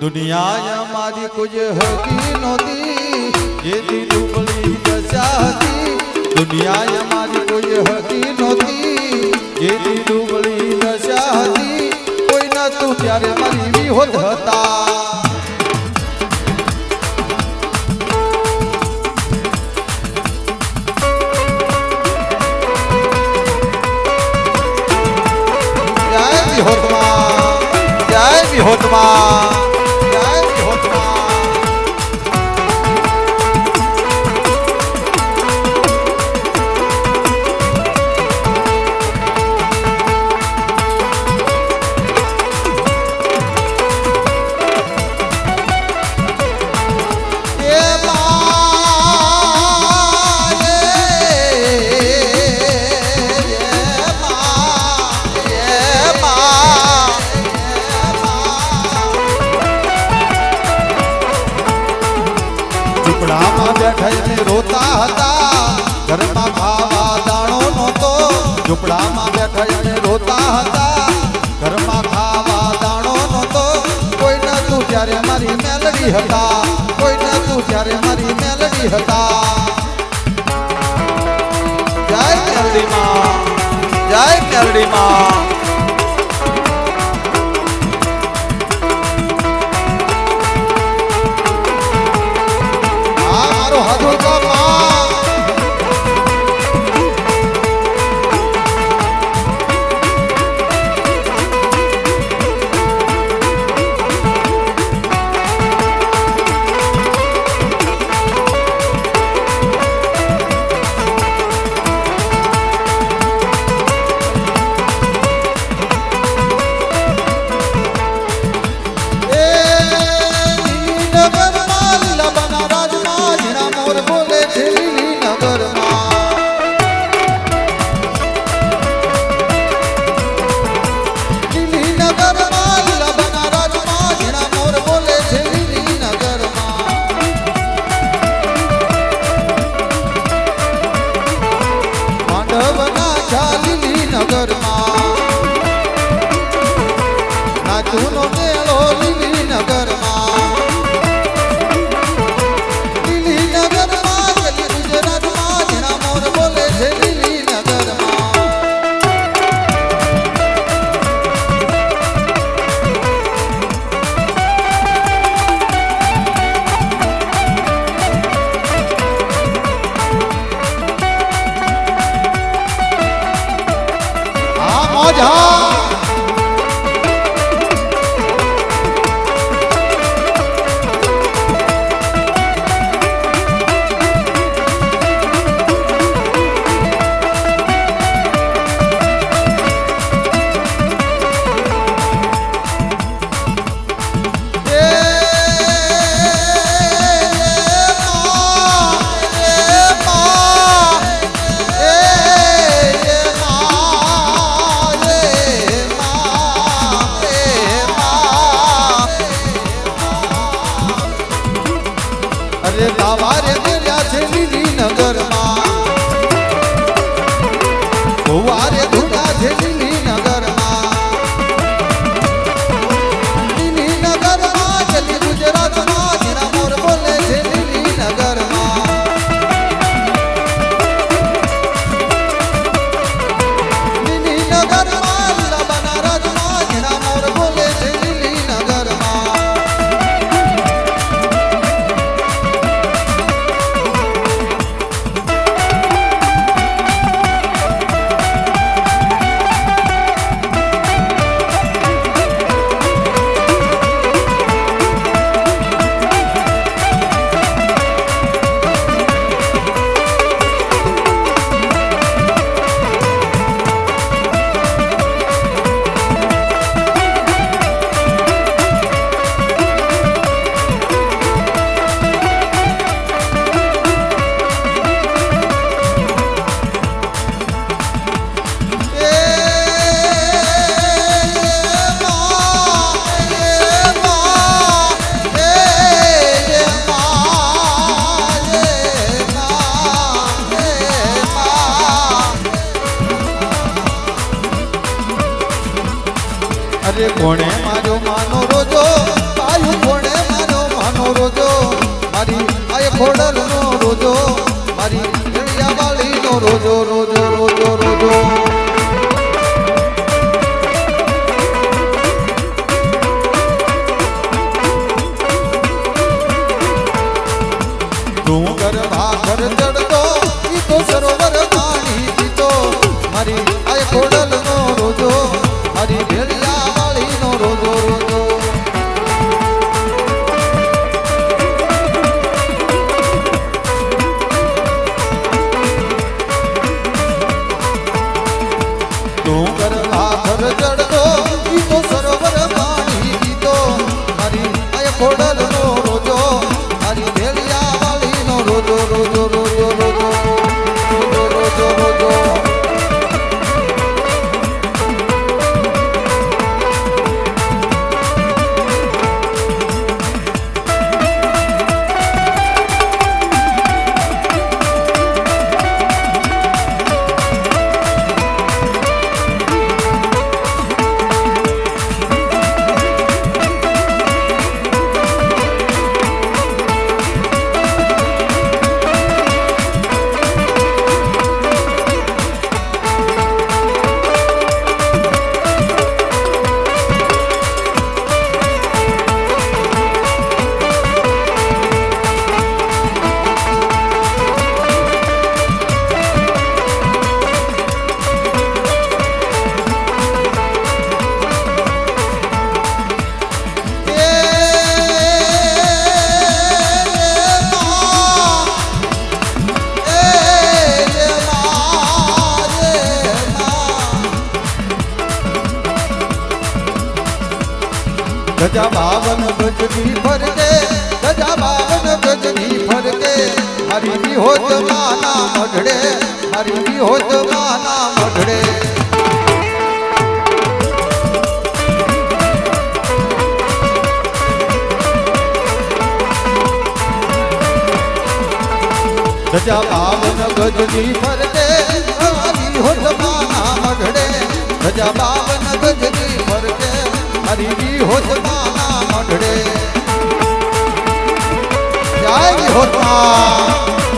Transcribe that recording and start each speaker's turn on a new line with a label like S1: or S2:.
S1: दुनिया हमारी कुछ हकी नोती ये दी डूबली दशाती दुनिया हमारी कोई हकी नोती ये दी डूबली दशाती कोई ना तू प्यारे मारी भी होत हता जय विहोतमा जय विहोतमा रोता हता घर में खावा दाणो नहोतो झूपड़ा में बैठा रोता हता घर में खावा दाणो नहोतो कोई न तू त्यारे मारी मेलडी हता कोई न तू त्यारे मारी मेलडी हता जय मेलडी मां जय मेलडी मां अरे कोणे मारो मानो रोजो पायु તું કોણે મારો માનો રોજો મારી આય ખોડલ નો રોજો મારી જડિયા વાળી નો રોજો રોજો રોજો રોજો ડુંગર ભાખર ચડતો ઈ તો સરોવર પાણી પીતો મારી આય ખોડલ નો રોજો મારી ભેળિયા વાળી નો રોજો રોજો ડુંગર ભાખર ચડતો ઈ તો સરોવર પાણી પીતો મારી આય ખોડલ નો રોજો મારી ભેળિયા વાળી નો રોજો રોજો રોજો રોજો રોજો રોજો રોજો ગજા 52 ગજની ફરકે ગજા 52 ગજની ફરકે મારી વિહોત માના મઢડે મારી વિહોત માના મઢડે ગજા 52 ગજની ફરકે મારી વિહોત માના મઢડે ગજા 52 ગજની ફરકે મારી વિહોત માના મઢડે જય વિહોત માં